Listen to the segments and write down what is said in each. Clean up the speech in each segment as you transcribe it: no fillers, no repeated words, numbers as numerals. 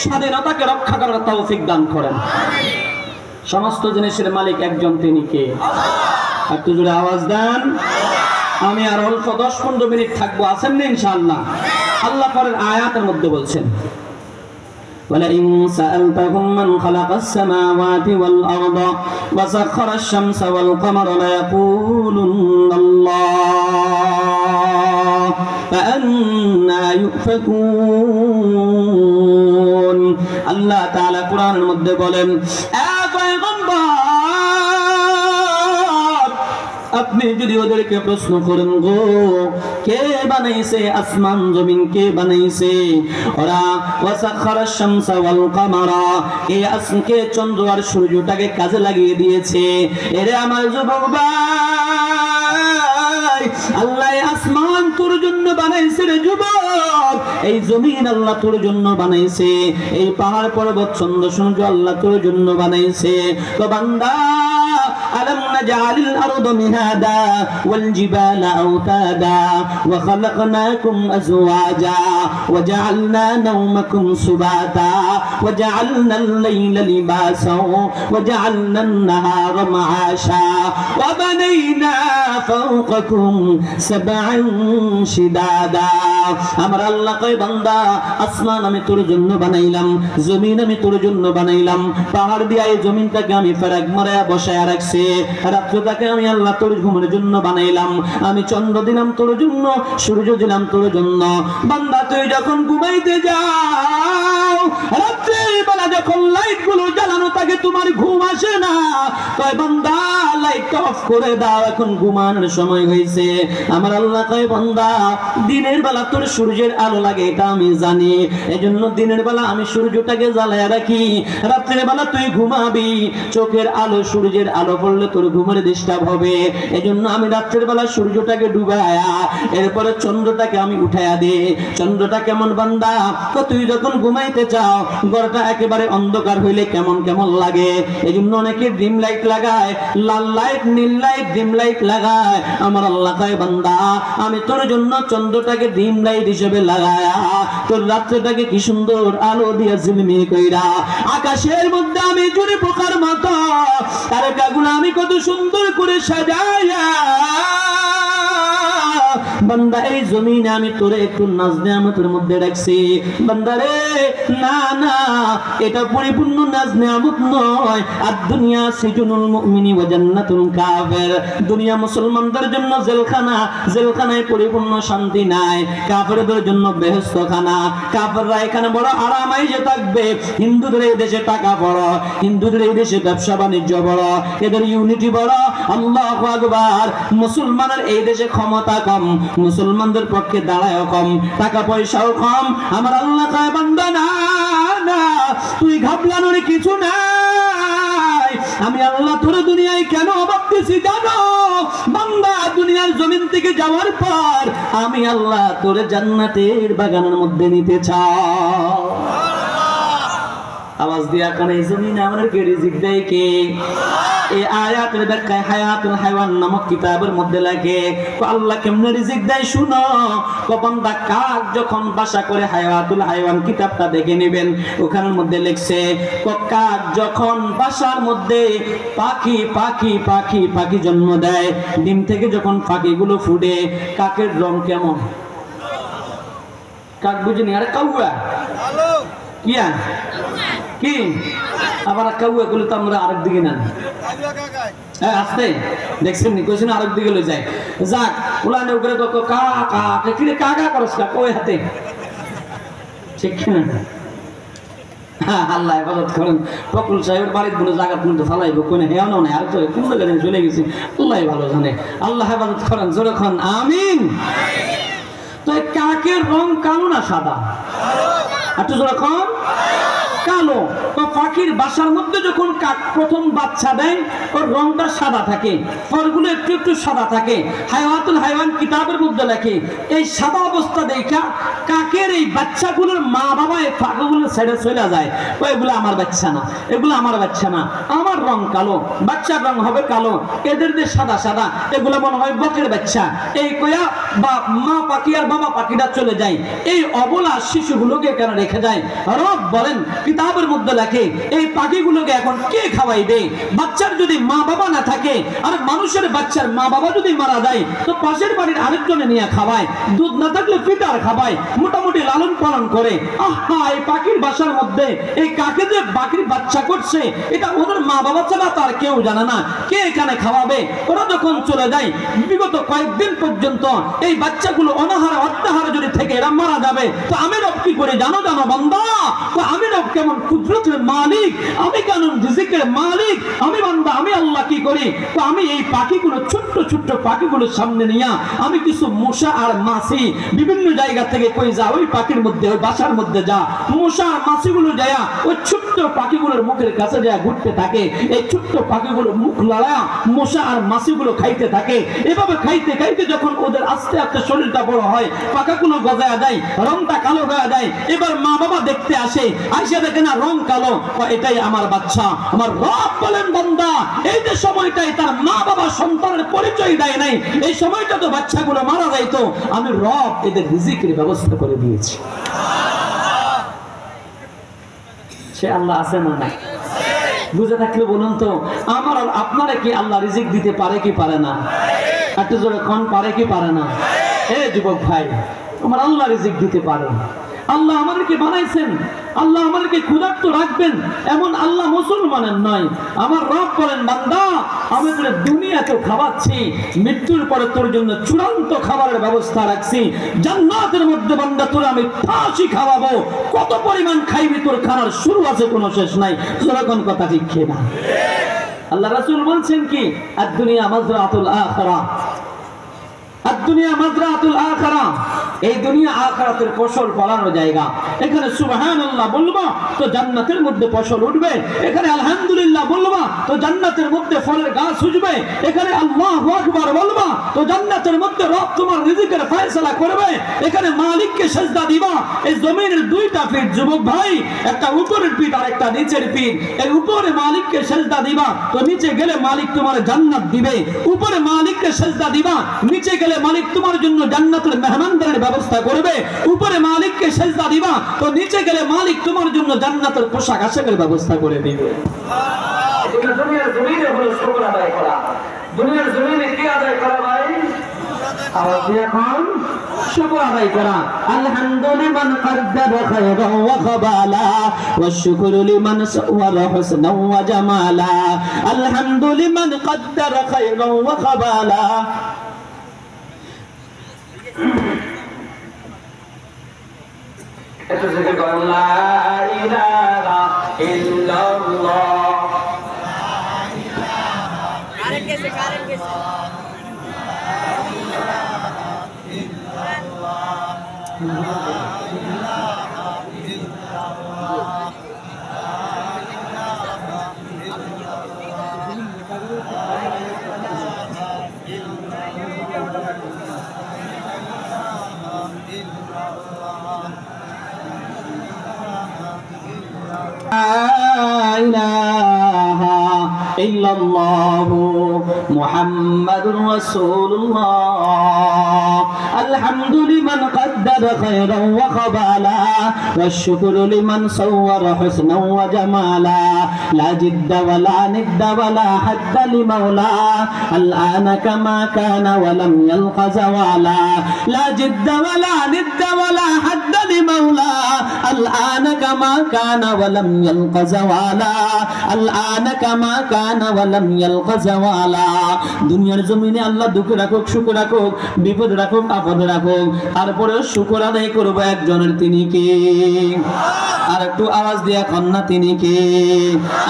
স্বাধীনতাকে রক্ষা করার তৌফিক দান করেন। সমস্ত জিনিসের মালিক একজন, তিনি কে? একটু জোরে আওয়াজ দেন। আমি আর অল্প 10-15 মিনিট থাকবো, আছেন না ইনশাআল্লাহ? আল্লাহ পরের আয়াতের মধ্যে বলছেন, وَلَئِن سَأَلْتَهُم مَّنْ خَلَقَ السَّمَاوَاتِ وَالْأَرْضَ وَسَخَّرَ الشَّمْسَ وَالْقَمَرَ لَيَقُولُنَّ اللَّهُ فَأَنَّى يُؤْفَكُونَ। আল্লাহ তাআলা কোরআনের মধ্যে বলেন, আপনি যদি ওদেরকে প্রশ্ন করেন, গো কে বানাইছে আসমান জমিন, কে বানাইছে? ওরা ওয়াসাখারাশ শামসা ওয়াল কামারা, এই আসমানকে চন্দ্র আর সূর্যটাকে কাজে লাগিয়ে দিয়েছে। এরে আমার যুবক ভাই, আল্লাহ আসমান তোর জন্য বানাইছে রে যুবক, এই জমিন আল্লাহ তোর জন্য বানাইছে, এই পাহাড় পর্বত চন্দ্র সূর্য আল্লাহ তোর জন্য বানাইছে। তো বান্দা, ألم نجعل الأرض مهادا والجبال أوتادا وخلقناكم أزواجا وجعلنا نومكم سباتا وجعلنا الليل لباسا وجعلنا النهار معاشا وبنينا فوقكم سبعا شدادا। আমার আল্লাহ কয়, বান্দা আসমান আমি তোর জন্য বানাইলাম, জমিন আমি তোর জন্য বানাইলাম, পাহাড় দিয়ে এই জমিনটাকে আমি ফেরাক মারায়া বসায়া রাখছি, রাত্রটাকে আমি আল্লাহ তোর ঘুমের জন্য বানাইলাম, আমি চন্দ্র দিলাম তোর জন্য, সূর্য দিলাম তোর জন্য। বান্দা তুই যখন ঘুমাইতে যাও, রাত্রের বেলা যখন লাইট গুলো জ্বালানো থাকে, তোমার ঘুম আসে না, কয় বান্দা লাইট অফ করে দাও, এখন ঘুমানোর সময় হয়েছে। আমার আল্লাহ কয়, বান্দা দিনের বেলা তোর সূর্যের আলো লাগে, এটা আমি জানি, এজন্য দিনের বেলা আমি সূর্যটাকে জ্বালায়া রাখি, রাত্রের বেলা তুই ঘুমাবি, চোখের আলো সূর্যের আলো পড়লে তোর ঘুমের ডিস্টার্ব হবে, এজন্য আমি রাত্রের বেলা সূর্যটাকে ডুবায়া এরপরে চন্দ্রটাকে আমি উঠায়া দে। চন্দ্রটা কেমন বান্দা? তো তুই যখন ঘুমাইতে চাও, ঘরটা একেবারে অন্ধকার হইলে কেমন কেমন লাগে, এজন্য অনেকে ড্রিম লাইট লাগায়, লাল লাইট, নীল লাইট, ড্রিম লাইট লাগায়। আমার আল্লাহ কয়, বান্দা আমি তোর জন্য চন্দ্রটাকে ড্রিম লাইট হিসেবে লাগায়া তোর রাত্রিটাকে কি সুন্দর আলো দিয়া ঝিলমিল কইরা, আকাশের মধ্যে আমি জুড়ি পোকার মতো তারকাগুলো আমি কত সুন্দর করে সাজায়া, বান্দা এই জমিনে আমি তোরে একটু নাজ নেয়ামতের মধ্যে রাখছি। বান্দা রে, না না, এটা পরিপূর্ণ নাজ নেয়ামত নয়। আর দুনিয়া সিজনুল মুমিনি ওয়া জান্নাতুল কাফির, দুনিয়া মুসলমানদের জন্য জেলখানা, জেলখানায় পরিপূর্ণ শান্তি নাই, কাফেরদের জন্য বেহেশতখানা। কাফেররা এখানে বড় আরামাই যে থাকবে, হিন্দুদের এই দেশে টাকা বড়, হিন্দুদের এই দেশে ব্যবসা বাণিজ্য বড়, এদের ইউনিটি বড়, আল্লাহু আকবার। মুসলমানের এই দেশে ক্ষমতা কম, মুসলমানদের পক্ষে দাঁড়ায়ও কম, টাকা পয়সাও কম। আমার আল্লাহ কয়, বান্দা না না, তুই ঘাবলানোর কিছু নাই, আমি আল্লাহ তোর দুনিয়ায় কেন অবাক দিছি জানো? বান্দা দুনিয়ার জমিন থেকে যাওয়ার পর আমি আল্লাহ তোর জান্নাতের বাগানের মধ্যে নিতে চাই। আওয়াজ দিয়া কোন এই জমিনে আমাদেরকে রিজিক দেয় কে? এই আয়াতের ব্যাখ্যায় হায়াতুল হায়াওয়ান নামক কিতাবের মধ্যে লাগে, আল্লাহ কেমনে রিজিক দেয় শুনো। বান্দা কাক যখন বাসা করে, হায়াতুল হায়াওয়ান কিতাবটা দেখে নেবেন, ওখানের মধ্যে লেখছে কাক যখন বাসার মধ্যে পাখি পাখি পাখি পাখি জন্ম দেয়, ডিম থেকে যখন পাখিগুলো ফুটে, কাকের রং কেমন? কাক বুঝিনি, আরে কাউয়া কিয়া কি, আবার কাউয়া গুলো তো আমরা আরেক দিকে না, আসতে দেখছেন নি, কইছেন আরেক দিকে লই যায়। যাক, উলানে উপরে তো কা কা কিরে কা কা করছ কা কই হাতে, ঠিক না? আল্লাহ হেফাজত করেন। ফকরুল সাহেবের বাড়ির বলে জায়গা পর্যন্ত ফালাইব, কোন হেও না, আর তো কোন জায়গায় চলে গেছি, আল্লাহ ভালো জানে। আল্লাহ হেফাজত করেন, জোরে খান আমিন। তো কাকের রং কালো না সাদা? একটু জোরে খান, কালো। তো পাখির বাসার মধ্যে যখন কাক প্রথম বাচ্চা দেয়, ওর রংটা সাদা থাকে, ফলগুলো একটু একটু সাদা থাকে। হায়াতুল হায়াওয়ান কিতাবের মধ্যে লেখে, এই সাদা অবস্থা দেখা কাকের এই বাচ্চাগুলোর মা বাবা এই পাখিগুলো ছেড়ে চলে যায়, এগুলো আমার বাচ্চা না, এগুলো আমার বাচ্চা না, আমার রং কালো, বাচ্চার রং হবে কালো, এদের যে সাদা সাদা, এগুলো মনে হয় বকের বাচ্চা, এই কয়া বা মা পাখি আর বাবা পাখিটা চলে যায়। এই অবলা শিশুগুলোকে কেন রেখে রেখে যায়। রব বলেন কিতাবের মধ্যে লেখে এই পাখিগুলোকে এখন কে খাওয়াইবে? বাচ্চার যদি মা বাবা না থাকে, আর মানুষের বাচ্চার মা বাবা যদি মারা যায় তো পাশের বাড়ির আরেকজনে নিয়ে খাওয়ায়, দুধ না থাকলে ফিটার খাওয়ায়, মোটামুটি লালন পালন করে। আহা, এই পাখির বাসার মধ্যে এই কাকে যে পাখির বাচ্চা করছে এটা ওদের মা বাবা ছাড়া তার কেউ জানে না। কে এখানে খাওয়াবে? ওরা যখন চলে যায় বিগত কয়েকদিন পর্যন্ত এই বাচ্চাগুলো অনাহারে অত্যাহারে যদি থেকে এরা মারা যাবে, তো আমি রব কি করে জানো বান্দা? তো আমি রব কেমন কুদরতের মালিক, আমি কেমন রিজিকের মালিক, আমি বান্দা, আমি আল্লাহ কি করি? তো আমি এই পাখিগুলো ছোট্ট ছোট্ট পাখিগুলোর সামনে নিয়ে আমি কিছু মশা আর মাছি বিভিন্ন জায়গা থেকে কই যা, ওই পাখির মধ্যে ওই বাসার মধ্যে যা, মশা আর মাছিগুলো যায় ওই ছোট্ট পাখিগুলোর মুখের কাছে যায় ঘুরতে থাকে। এই ছোট্ট পাখিগুলো মুখ লড়ায়া মশা আর মাছিগুলো খাইতে থাকে। এভাবে খাইতে খাইতে যখন ওদের আস্তে আস্তে শরীরটা বড় হয়, পাখাগুলো গজায়া যায়, রংটা কালো হয়ে যায়, এবার মা বাবা দেখতে আসে, আইসা দেখে না রং কালো, এটাই আমার বাচ্চা। আমার রব বলেন বান্দা, এই যে সময়টাই তার মা বাবা সন্তানের পরিচয় দেয় নাই, এই সময়টা তো বাচ্চাগুলো মারা যাইতো, আমি রব এদের রিজিকের ব্যবস্থা করে দিয়েছি। সে আল্লাহ আছে না নাই? বুঝে থাকলে বলুন তো, আমার আর আপনারা কি আল্লাহ রিজিক দিতে পারে কি পারে না? একটু জোরে কোন পারে কি পারে না? এ যুবক ভাই, আমার আল্লাহ রিজিক দিতে পারে। আল্লাহ আমাদেরকে বানাইছেন, আল্লাহ আমাদেরকে ক্ষুধার্ত রাখবেন এমন আল্লাহ মুসলমানের নয়। আমার রব বলেন বান্দা, আমি তোর দুনিয়াতে খাওয়াচ্ছি, মৃত্যুর পরে তোর জন্য চূড়ান্ত খাবারের ব্যবস্থা রাখছি। জান্নাতের মধ্যে বান্দা তোর আমি ফাঁসি খাওয়াবো, কত পরিমাণ খাইবি তোর খানার শুরু আছে কোনো শেষ নাই। যেরকম কথা ঠিক না? আল্লাহ রাসূল বলছেন কি, আর দুনিয়া মাজরাতুল আখিরা, আর দুনিয়া মাজরাতুল আখিরা, এই দুনিয়া আখিরাতের ফসল ফলানোর জায়গা। এখানে সুবহানাল্লাহ বলবা তো জান্নাতের মধ্যে ফসল উঠবে, এখানে আলহামদুলিল্লাহ বলবা তো জান্নাতের মধ্যে ফলের গাছ উঠবে, এখানে আল্লাহু আকবার বলবা তো জান্নাতের মধ্যে রব তোমার রিজিকের ফয়সালা করবে। এখানে মালিককে সিজদা দিবা। এই জমিনের দুইটা পিঠ যুবক ভাই, একটা উপরের পিঠ আর একটা নিচের পিঠ। এই উপরে মালিককে সিজদা দিবা তো নিচে গেলে মালিক তোমার জান্নাত দিবে। উপরে মালিককে সিজদা দিবা, নিচে গেলে মালিক তোমার জন্য জান্নাতের মেহমানদারির ব্যবস্থা করবে। উপরে মালিককে সিজদা দিবা তো নিচে গেলে মালিক তোমার জন্য জান্নাতের পোশাক আশাকের ব্যবস্থা করে দিবে। এটা দুনিয়ার জমিনে হলো শুকর আদায় করা। দুনিয়ার জমিনে কি আদায় করা ভাই? আওয়াজ দিয়ে এখন শুকর আদায় করা। আলহামদুলিমান কদ্দারা খায়রান ওয়া খাবালা ওয়া শুকরু লিমান সাওয়ারা হুসনান ওয়া জামালা। আলহামদুলিমান কদ্দারা খায়রান ওয়া খাবালা। এটা জিকির করুন, লা ইলাহা ইল্লাল্লাহ। কারেন কেসে ইল্লাল্লাহু মুহাম্মাদুর রাসূলুল্লাহ। আলহামদুলিমান কদ্দারা খায়রান ওয়া খাবালা ওয়া শুকরু লিমান সাওয়ারা হুসনান ওয়া জামালা। লা জিদ্দা ওয়া লা নিদ্দা ওয়া লা হাদ্দা লিমাওলা। আল-আনা কামা কানা ওয়া লাম ইয়ালকা জাওয়ালা। লা জিদ্দা ওয়া লা নিদ্দা ওয়া লা হাদ্দা লিমাওলা। আল-আনা কামা কানা ওয়া লাম ইয়ালকা জাওয়ালা। আল-আনা কামা কানা ওয়া লাম ইয়ালকা জাওয়ালা। দুনিয়ার জমিনে আল্লাহ দুঃখ রাখুক, সুখ রাখুক, বিপদ রাখুক, আপদ রাখুক, তারপরে শুকর আদায় করবো একজনের, তিনি কে? আর একটু আওয়াজ দিয়া কন্যা, তিনি কে?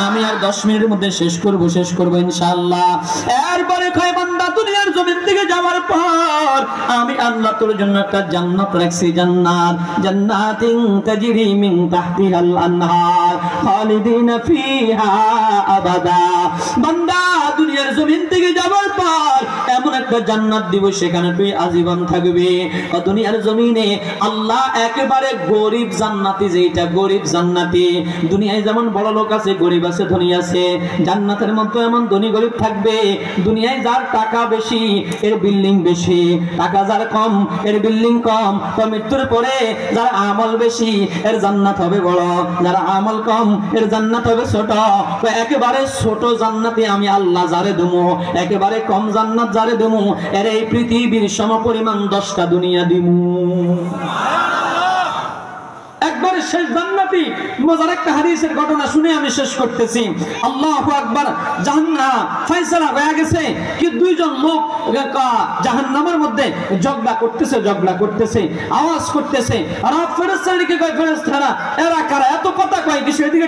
আমি আর 10 মিনিটের মধ্যে শেষ করবো ইনশাআল্লাহ। এরপরে কয় বান্দা, দুনিয়ার জমিন থেকে যাওয়ার পর আমি আল্লাহ তোর জন্য একটা জান্নাত রাখছি। জান্নাতিন তাজরি মিন তাহতিহাল আনহার খালিদিনা ফিহা আবাদা। বান্দা দুনিয়ার জমিন থেকে যাবার পর এমন একটা জান্নাত দিব সেখানে তুই আজীবন থাকবি। দুনিয়ার জমিনে আল্লাহ একেবারে গরিব জান্নাতি, যেটা গরিব জান্নাতি, দুনিয়ায় যেমন বড় লোক আছে, গরিব আছে, ধনী আছে, জান্নাতের মধ্যে এমন ধনী গরিব থাকবে। দুনিয়ায় যার টাকা বেশি এর বিল্ডিং বেশি, টাকা যার কম এর বিল্ডিং কম। তো মৃত্যুর পরে যার আমল বেশি এর জান্নাত হবে বড়, যার আমল কম এর জান্নাত হবে ছোট। তো একেবারে ছোট জান্নাতে আমি আল্লাহ যারে দেবো, একেবারে কম জান্নাত যারে দেবো, এর এই পৃথিবীর সমপরিমাণ 10টা দুনিয়া দিমু। একবারে শেষ জান্নাতি মজার একটা হাদিসের ঘটনা শুনে আমি শেষ করতেছি। আল্লাহু আকবার। জাহান্নাম ফয়সালা হয়ে গেছে কি দুইজন লোক জাহান্নামের মধ্যে ঝগড়া করতেছে, আওয়াজ করতেছে। আর ফেরেশতাদেরকে কয়, ফেরেশতারা এরা কারা, এত কথা কয় কিছু, এদিকে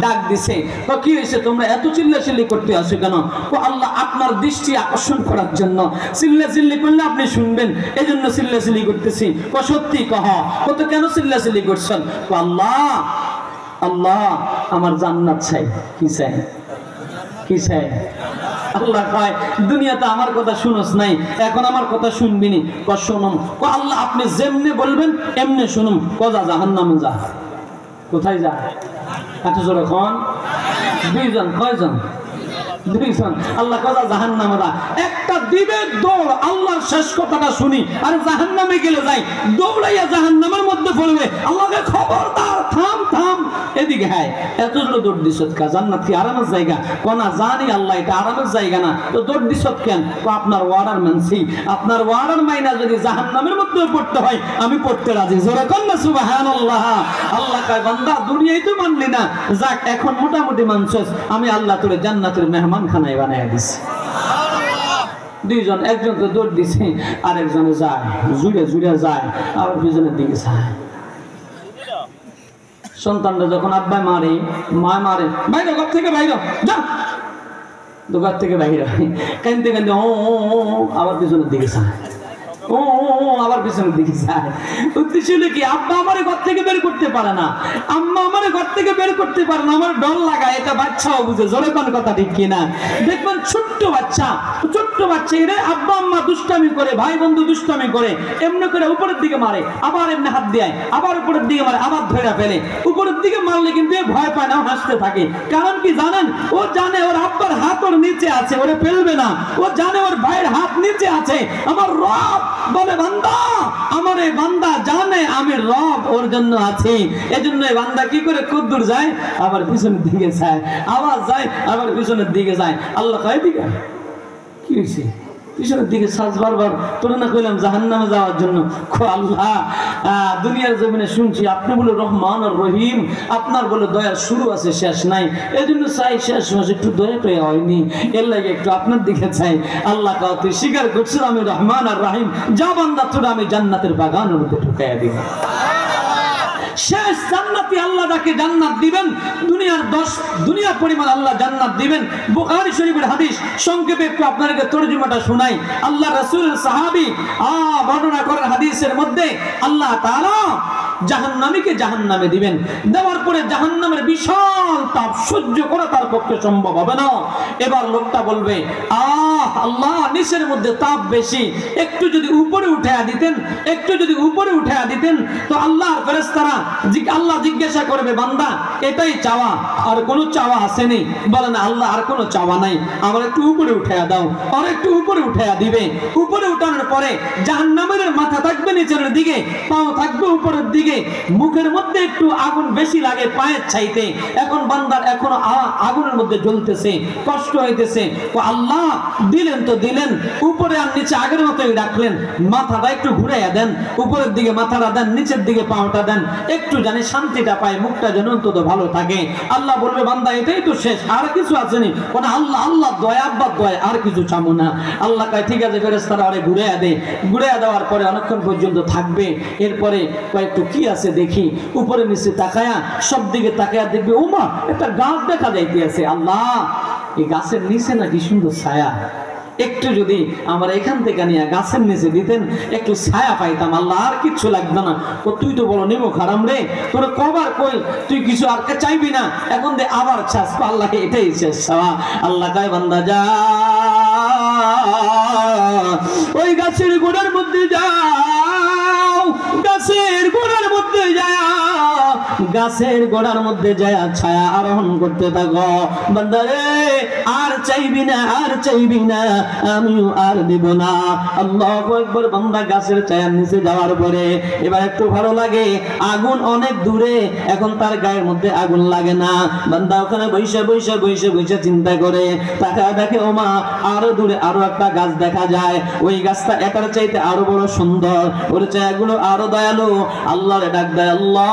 ডাক দিছে। তো কি হয়েছে, তোমরা এত চিল্লাচিল্লি করতে আসো কেন? তো আল্লাহ আপনার দৃষ্টি আকর্ষণ করার জন্য, চিল্লাচিল্লি করলে আপনি শুনবেন, এই জন্য চিল্লাচিল্লি করতেছি। সত্যি কহ, কত কেন চিল্লাচিল্লি করছেন? আল্লাহ আমার জান্নাত চাই। কি চাই? আল্লাহ কয় দুনিয়াতে আমার কথা শুনোস নাই, এখন আমার কথা শুনবি নি। শুনুন। আল্লাহ আপনি যেমনে বলবেন এমনি শুনুন। কজা জাহান্নামে যা। কোথায় যা? এত জোরে খন। দুইজন। কয়জন? দুইজন। আল্লাহ কজা জাহান্নামে যা। একটা দিবে দৌড়, আল্লাহর শেষ কথাটা শুনি, আর জাহান্নামে গেলে যাই, দৌড়াইয়া জাহান্নামের মধ্যে পড়বে। আল্লাহকে খবরদার, থাম থাম, এদিকে। হ্যাঁ, এত জোরে দৌড় দিছত কা? জান্নাত কি আরামের জায়গা? কোনা জানি আল্লাহ এটা আরামের জায়গা না, তো দৌড় দিছত কেন? আপনার ওয়ার্ডার মানছি, আপনার ওয়ার্ডার মাইনা যদি জাহান্নামের মধ্যে পড়তে হয় আমি পড়তে রাজি। জোরে কোন না সুবহানাল্লাহ। আল্লাহ কয় বান্দা দুনিয়ায় তো মানলি না, যাক এখন মোটামুটি মানছস, আমি আল্লাহ তোরে জান্নাতের মেহমান খানায় বানায় দিছি। দুইজন, একজন তো দৌড় দিছে, আরেকজনে যায় জুড়ে যায়, আবার দুজনের দিকে যায়। সন্তানরা যখন আব্বাই মারে, মা মারে, বাইরে ঘর থেকে বাইরে যা, ঘর থেকে বাইরে কাঁদতে কাঁদতে ও আবার পিছনের দিকে যায়, ও আবার পিছনের দিকে যায়। উদ্দেশ্য হলো কি, আব্বা আমার ঘর থেকে বের করতে পারে না, আম্মা আমার ঘর থেকে বের করতে পারে না, আমার ডর লাগায়। এটা বাচ্চাও বুঝে। জোরে কোন কথা ঠিক কিনা? দেখবেন ছোট্ট বাচ্চা এরা আব্বা আম্মা দুষ্টামি করে, ভাই বন্ধু দুষ্টামি করে, এমনি করে উপরের দিকে মারে, আবার এমনি হাত দিয়ে, আবার উপরের দিকে মারে, আবার ধরে ফেলে। উপরের দিকে মারলে কিন্তু ভয় পায় না, হাসতে থাকে। কারণ কি জানেন? ও জানে ওর আব্বার হাত ওর নিচে আছে, ওরে ফেলবে না। ও জানে ওর ভাইয়ের হাত নিচে আছে। আমার রব বলে বান্দা, আমার এই বান্দা জানে আমি রব ওর জন্য আছি। এজন্য এই বান্দা কি করে কদ্দুর যায়, আবার পিছনের দিকে যায়, আবার যায়, আবার পিছনের দিকে যায়। আল্লাহ কয় দিকে কি হয়েছে, পিছনের দিকে সাজ বারবার তোরে না কইলাম জাহান্নামে যাওয়ার জন্য। আল্লাহ দুনিয়ার জমিনে শুনছি আপনি বলে রহমান আর রহিম, আপনার বলে দয়ার শুরু আছে শেষ নাই, এই জন্য চাই শেষ মাসে একটু দয়া টয়া হয়নি, এর লাগে একটু আপনার দিকে চাই। আল্লাহ কাউ তুই স্বীকার করছিস আমি রহমান আর রাহিম, যা বান্দা তোরা আমি জান্নাতের বাগানের মধ্যে ঢুকাইয়া দিব। শেষ জান্নাতি আল্লাহ তাকে জান্নাত দিবেন, দুনিয়া পরিমাণ আল্লাহ জান্নাত দিবেন। বুখারী শরীফের হাদিস, সংক্ষেপে একটু আপনাদেরকে তরজমাটা শোনাই। আল্লাহ রাসূলের সাহাবী বর্ণনা করেন হাদিসের মধ্যে, আল্লাহ তাআলা জাহান্নামীকে জাহান্নামে দিবেন, দেওয়ার পরে জাহান্নামের বিশাল তাপ সহ্য করা তার পক্ষে সম্ভব হবে না। এবার লোকটা বলবে, আল্লাহ নিচের মধ্যে তাপ বেশি, একটু যদি উপরে উঠায়া দিতেন, তো আল্লাহর ফেরেশতারা আল্লাহ জিজ্ঞাসা করবে, বান্দা এটাই চাওয়া, আর কোনো চাওয়া আসেনি? বলে না, আল্লাহ আর কোনো চাওয়া নাই, আমার একটু উপরে উঠায়া দাও। আর একটু উপরে উঠায়া দিবে। উপরে উঠানোর পরে জাহান্নামের মাথা থাকবে নিচের দিকে, পাও থাকবে উপরের দিকে, মুখের মধ্যে একটু আগুন বেশি লাগে পায়ের চাইতে। এখন বান্দার এখনো আগুনের মধ্যে জ্বলতেছে, কষ্ট হইতেছে। ও আল্লাহ দিলেন তো দিলেন, উপরে আর নিচে আগের মতোই রাখলেন, মাথাটা একটু ঘুরাইয়া দেন, উপরের দিকে মাথাটা দেন, নিচের দিকে পাওটা দেন, একটু জানি শান্তিটা পায়, মুখটা যেন অন্তত ভালো থাকে। আল্লাহ বলবে, বান্দা এটাই তো শেষ, আর কিছু আসেনি? ওনা আল্লাহ আল্লাহ দয়া আব্বা দয়া, আর কিছু চামো না। আল্লাহ কয় ঠিক আছে, ফেরেশতারা আরে ঘুরাইয়া দে। ঘুরাইয়া দেওয়ার পরে অনেকক্ষণ পর্যন্ত থাকবে। এরপরে কয়েকটু কি আছে দেখি, উপরে নিচে তাকায়া, সব দিকে তাকায়া দেখবে ওমা একটা গাছ দেখা যাইতে আছে। আল্লাহ এই গাছের নিচে না কি সুন্দর ছায়া, একটু যদি আমার এখান থেকে নিয়ে গাছের নিচে দিতেন একটু ছায়া পাইতাম, আল্লাহ আর কিচ্ছু লাগতো না। তুই তো বলো নিমো খারাম রে, তোর কবার কই তুই কিছু আর চাইবি না, এখন দে আবার চাস, আল্লাহ এটাই শেষ চাওয়া। আল্লাহ কয় বান্দা যা ওই গাছের গোড়ার মধ্যে যাও, গাছের গোড়ার মধ্যে যাও, গাছের গোড়ার মধ্যে যায় ছায়া আরোহণ করতে থাকো। বান্দা রে আর চাইবি না, আর চাইবি না, আমিও আর দেব না। আল্লাহু আকবার। বান্দা গাছের ছায়ার নিচে যাওয়ার পরে এবার একটু ভালো লাগে, আগুন অনেক দূরে, এখন তার গায়ের মধ্যে আগুন লাগে না। বান্দা ওখানে বৈশা বৈশা বৈশা বৈশা চিন্তা করে তাকা দেখে ওমা আরো দূরে আরো একটা গাছ দেখা যায়, ওই গাছটা এটার চাইতে আরো বড় সুন্দর, ওর ছায়াগুলো আরো দয়ালু। আল্লাহরে ডাক দেয়, আল্লাহ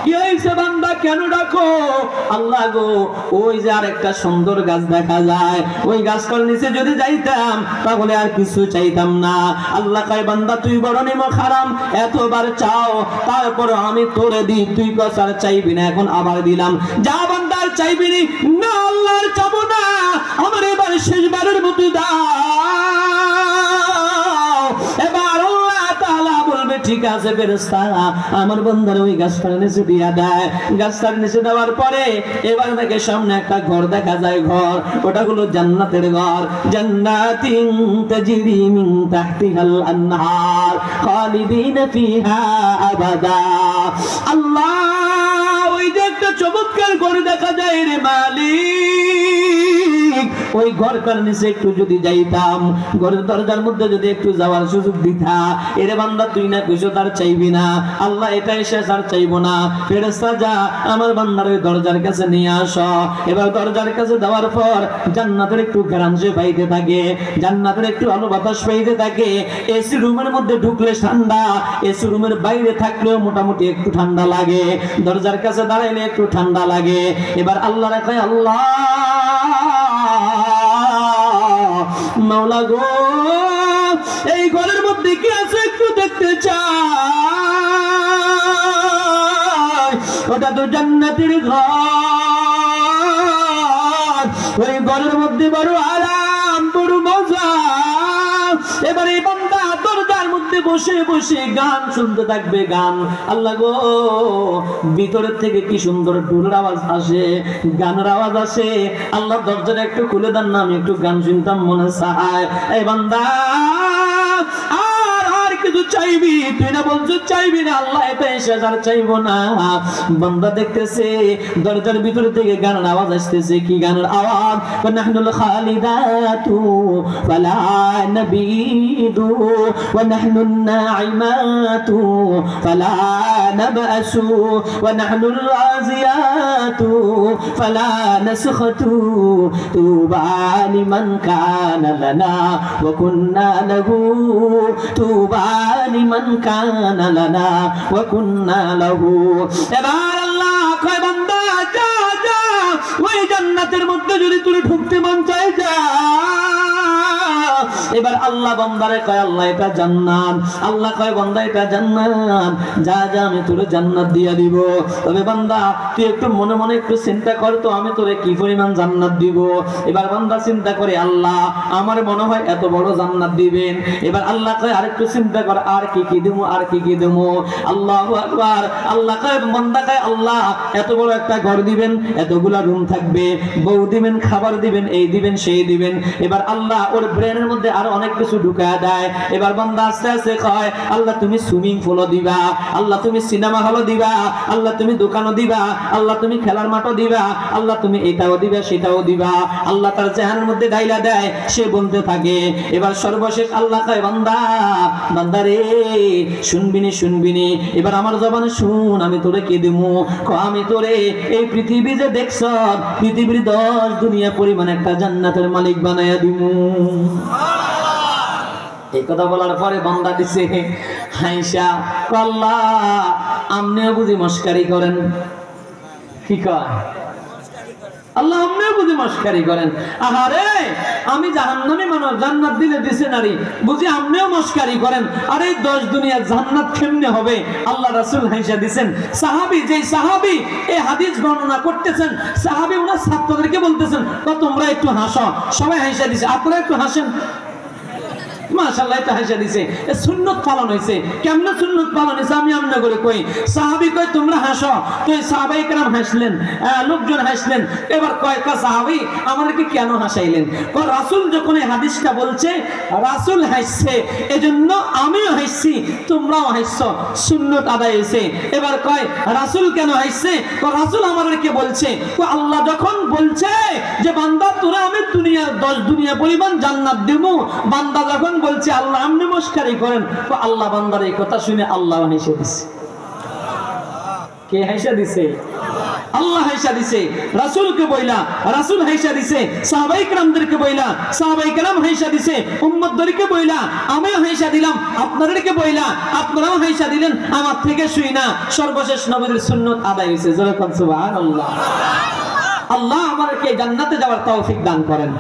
কি হয়েছে বান্দা কেন ডাকো? আল্লাহ গো ওই যে আর একটা সুন্দর গাছ দেখা যায়, ওই গাছটার নিচে যদি যাইতাম তাহলে আর কিছু চাইতাম না। আল্লাহ কয় বান্দা তুই বড় নিমক হারাম, এতবার চাও তারপর আমি তোরে দিই, তুই কস আর চাইবি না, এখন আবার দিলাম, যা বান্দা আর চাইবি না। আল্লাহ আর চাবো না, আমার এবার শেষবারের মতো দাও। এবার আল্লাহ তাআলা বলবে ঠিক আছে ফেরেশতা, আমার বান্দার ওই গাছটার নিচে দিয়া দেয়। গাছটার নিচে দেওয়ার পরে এবার দেখে সামনে একটা ঘর দেখা যায়, ঘর ওটা হলো জান্নাতের ঘর। জান্নাতিন তাজরি মিন তাহতিহাল আনহার খালিদিনা ফিহা আবাদা। আল্লাহ ওই যে একটা চমৎকার ঘর দেখা যায় রে মালিক, ওই ঘরটার নিচে একটু যদি যাইতাম, ঘরের দরজার মধ্যে যদি একটু যাওয়ার সুযোগ দিতা। এরে বান্দা তুই না কইছো তার চাইবি না, আল্লাহ এটাই শেষ আর চাইবো না। ফেরেশতা যা আমার বান্দার ওই দরজার কাছে নিয়ে আসো। এবার দরজার কাছে দেওয়ার পর জান্নাতের একটু ঘ্রাণ সে পাইতে থাকে, জান্নাতের একটু আলো বাতাস পাইতে থাকে। এসি রুমের মধ্যে ঢুকলে ঠান্ডা, এসি রুমের বাইরে থাকলেও মোটামুটি একটু ঠান্ডা লাগে, দরজার কাছে দাঁড়াইলে একটু ঠান্ডা লাগে। এবার আল্লাহ রাখে, আল্লাহ মাওলা গো এই ঘরের মধ্যে কি আছে একটু দেখতে চাই, ওটা তো জান্নাতের ঘর, ওই ঘরের মধ্যে বড় আরাম বড় মজা। এবারে বান্দা দরজার মধ্যে বসে বসে গান শুনতে থাকবে, গান। আল্লাহ গো ভিতরের থেকে কি সুন্দর ঢোলের আওয়াজ আসে, গানের আওয়াজ আসে। আল্লাহ দরজাটা একটু খুলে দেন না, আমি একটু গান শুনতাম মনে চায়। এই বান্দা আর কিছু চাইবি? তুই না বলছো চাইবি না, আল্লাহ এটা এসে আর চাইবো না। বান্দা দেখতেছে দরজার ভিতর থেকে গানের আওয়াজ আসতেছে, কি গানের আওয়াজ? নাহনুল খালিদাতু ওয়ালা নাবিদু ওয়া নাহনুন নাইমাতু ফালা নাবআসু ওয়া নাহনুর রাজিয়াতু ফালা নাসখাতু তুবা লিমান কানা লানা ওয়া কুন্না লাহু তুবা লিমান কানা লানা ওয়া কুন্না লাহু। এবার আল্লাহ কয় বান্দা যা যা ওই জান্নাতের মধ্যে যদি তুই ঢুকতে মন চায় যা। এবার আল্লাহ বান্দারে কয় আল্লাহ এটা জান্নাত, আল্লাহ কয় বান্দা এটা জান্নাত, যা যা আমি তোরে জান্নাত দিয়া দিব। তবে বান্দা তুই একটু মনে মনে একটু চিন্তা কর তো আমি তোরে কি পরিমাণ জান্নাত দিব। এবার বান্দা চিন্তা করে আল্লাহ আমার মনে হয় এত বড় জান্নাত দিবেন। এবার আল্লাহ কয় আরেকটু চিন্তা কর আর কি কি দেবো, আর কি কি দেবো। আল্লাহু আকবার। আল্লাহ কয় বান্দা কয় আল্লাহ এত বড় একটা ঘর দিবেন, এতগুলা রুম থাকবে, বউ দিবেন, খাবার দিবেন, এই দিবেন সেই দিবেন। এবার আল্লাহ ওর ব্রেনের মধ্যে আরো অনেক কিছু ঢুকায় দেয়। এবার বান্দা আস্তে আস্তে কয় আল্লাহ তুমি সুইমিং পুলও দিবা, আল্লাহ তুমি সিনেমা হলও দিবা, আল্লাহ তুমি দোকানও দিবা, আল্লাহ তুমি খেলার মাঠও দিবা, আল্লাহ তুমি এটাও দিবা সেটাও দিবা। আল্লাহ তার চেহারার মধ্যে ডাইলা দেয়, সে বলতে থাকে। এবার সর্বশেষ আল্লাহ কয় বান্দা বান্দা রে শুনবিনি শুনবিনি, এবার আমার জবানে শুন আমি তোরে কে দিমু। আমি তোরে এই পৃথিবী যে দেখছ পৃথিবীর 10 দুনিয়া পরিমাণ একটা জান্নাতের মালিক বানায়া দিমু। এই কথা বলার পরে বান্দা দিছে হাইসা, আল্লাহ আপনিও বুঝি মস্কারি করেন? কি কয় আল্লাহ আমনেও বুঝি মস্কারি করেন। আহারে আমি জাহান্নামী মানুষ, জান্নাত দিলে দিছে নারী, বুঝি আমনেও মস্কারি করেন। আরে 10 দুনিয়ার জান্নাত কেমনে হবে? আল্লাহ রাসূল হাইসা দিছেন। সাহাবী, যেই সাহাবী এই হাদিস বর্ণনা করতেছেন, সাহাবী ওনার ছাত্রদেরকে বলতেছেন তোমরা একটু হাসো, সবাই হাইসা দিছে, আপনারা একটু হাসেন। মাশাআল্লাহ, এটা হাসা দিছে, এ সুন্নাত পালন হইছে। কেমনে সুন্নাত পালন হইছে আমি আমনা করে কই। সাহাবী কই তোমরা হাসো, তো এই সাহাবায়ে কেরাম হাসলেন, লোকজন হাসলেন। এবার কয় সাহাবী আমাদেরকে কেন হাসাইলেন? কয় রাসূল যখন এই হাদিসটা বলছে, রাসূল হাসছে, এজন্য আমিও হাসছি, তোমরাও হাসছো, সুন্নাত আদায় হইছে। এবার কয় রাসূল কেন হাসছে? কয় রাসূল আমাদেরকে বলছে, কয় আল্লাহ যখন বলছে যে বান্দা তোরা আমি দুনিয়ার 10 দুনিয়া পরিমাণ জান্নাত দেব, বান্দা যখন বলছে আল্লাহ আমনে মস্কারি করেন, তো আল্লাহ বান্দার এই কথা শুনে আল্লাহ হেসে দিছে। কে হেসে দিছে? আল্লাহ হেসে দিছে। রাসূলকে বইলা রাসূল হেসে দিছে, সাহাবায়ে কেরামদেরকে বইলা সাহাবায়ে কেরাম হেসে দিছে, উম্মতদেরকে বইলা আমিও হেসে দিলাম, আপনাদেরকে বইলা আপনারাও হেসে দিলেন। আমার থেকে শুই না, সর্বশেষ নবীর সুন্নাত আদায় হইছে। জোরে কোন সুবহানাল্লাহ। আল্লাহ আমাদেরকে জান্নাতে যাওয়ার তৌফিক দান করেন।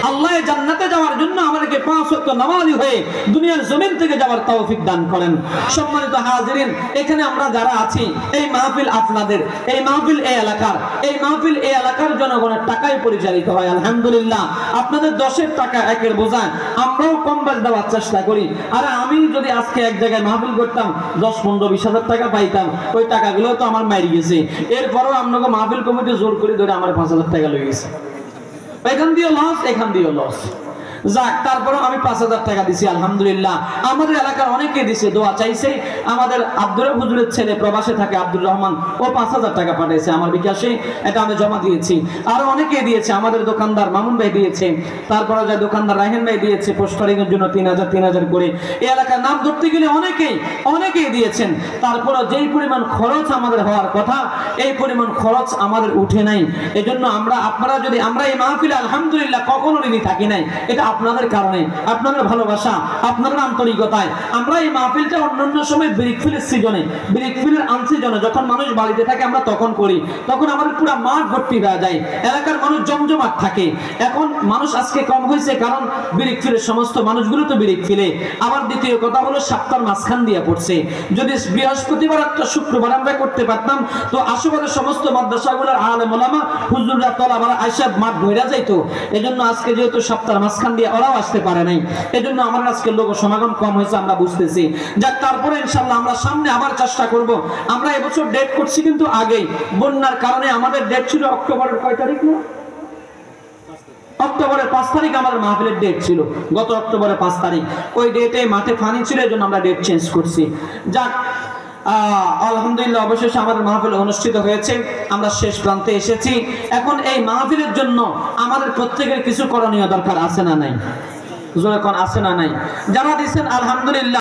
আল্লাহ জান্নাতে যাওয়ার জন্য আমাদেরকে 5 ওয়াক্ত নামাজি হয়ে দুনিয়ার জমিন থেকে যাওয়ার তৌফিক দান করেন। সম্মানিত হাজিরিন, এখানে আমরা যারা আছি, এই মাহফিল আপনাদের, এই মাহফিল এই এলাকার, এই মাহফিল এই এলাকার জনগণের টাকায় পরিচালিত হয়। আলহামদুলিল্লাহ, আপনাদের 10-এর টাকা একের বোঝা আমরাও কম বেশ দেওয়ার চেষ্টা করি। আর আমি যদি আজকে এক জায়গায় মাহফিল করতাম 10, 15, 20 হাজার টাকা পাইতাম, ওই টাকাগুলো তো আমার মারি গেছে। এরপরও আপনাকে মাহফিল কমিটি জোর করে ধরে আমার 5,000 টাকা লয়ে গেছে। এখান দিয়ে লস, এখান দিয়ে লস। যাক, তারপরেও আমি 5,000 টাকা দিছি। আলহামদুলিল্লাহ, আমাদের এলাকার অনেকে দিছে, দোয়া চাইছে। আমাদের আব্দুর হুজুরের ছেলে প্রবাসে থাকে, আব্দুর রহমান, ও 5,000 টাকা পাঠিয়েছে আমার বিকাশে, এটা আমি জমা দিয়েছি। আরো অনেকে দিয়েছে, আমাদের দোকানদার মামুন ভাই দিয়েছে, তারপরে যে দোকানদার রাহেন ভাই দিয়েছে পোস্টারিং এর জন্য 3,000 করে। এই এলাকার নাম ধরতে গেলে অনেকেই দিয়েছেন। তারপরে যেই পরিমাণ খরচ আমাদের হওয়ার কথা, এই পরিমাণ খরচ আমাদের উঠে নাই। এজন্য আপনারা যদি আমরা এই মাহফিলে আলহামদুলিল্লাহ কখনো ঋণী থাকি নাই। এটা আপনাদের কারণে, আপনাদের ভালোবাসা, আপনাদের আন্তরিকতায় আমরা এই মাহফিলটা অন্যান্য সময় ব্রিকফিলের সিজনে, ব্রিকফিলের আনসিজনে যখন মানুষ বাড়িতে থাকে আমরা তখন করি, তখন আমাদের পুরো মাঠ ভর্তি হয়ে যায়, এলাকার মানুষ জমজমাট থাকে। এখন মানুষ আজকে কম হয়েছে, কারণ ব্রিকফিলের সমস্ত মানুষগুলো তো ব্রিকফিলে। আবার দ্বিতীয় কথা হলো সপ্তাহের মাঝখান দিয়ে পড়ছে। যদি বৃহস্পতিবার একটা শুক্রবার আমরা করতে পারতাম, তো আশেপাশের সমস্ত মাদ্রাসাগুলোর আলেম ওলামা হুজুররা তলাবারা আয়েশা মাঠ ভরে যাইতো। এজন্য আজকে যেহেতু সপ্তাহের মাঝখান দিয়ে ওরাও আসতে পারে নাই, এজন্য আমার আজকে লোক সমাগম কম হয়েছে, আমরা বুঝতেছি। যাক, তারপরে ইনশাআল্লাহ আমরা সামনে আবার চেষ্টা করব। আমরা এবছর ডেট করছি কিন্তু আগেই, বন্যার কারণে আমাদের ডেট ছিল অক্টোবরের কয় তারিখ না, অক্টোবরের 5 তারিখ আমাদের মাহফিলের ডেট ছিল, গত অক্টোবরের 5 তারিখ। ওই ডেটে মাঠে পানি ছিল, এজন্য আমরা ডেট চেঞ্জ করছি। যাক, আলহামদুলিল্লাহ, অবশেষে আমাদের মাহফিল অনুষ্ঠিত হয়েছে, আমরা শেষ প্রান্তে এসেছি। এখন এই মাহফিলের জন্য আমাদের প্রত্যেকের কিছু করণীয় দরকার আছে না নাই? জোরে কোন আছে না নাই? যারা দিচ্ছেন আলহামদুলিল্লাহ।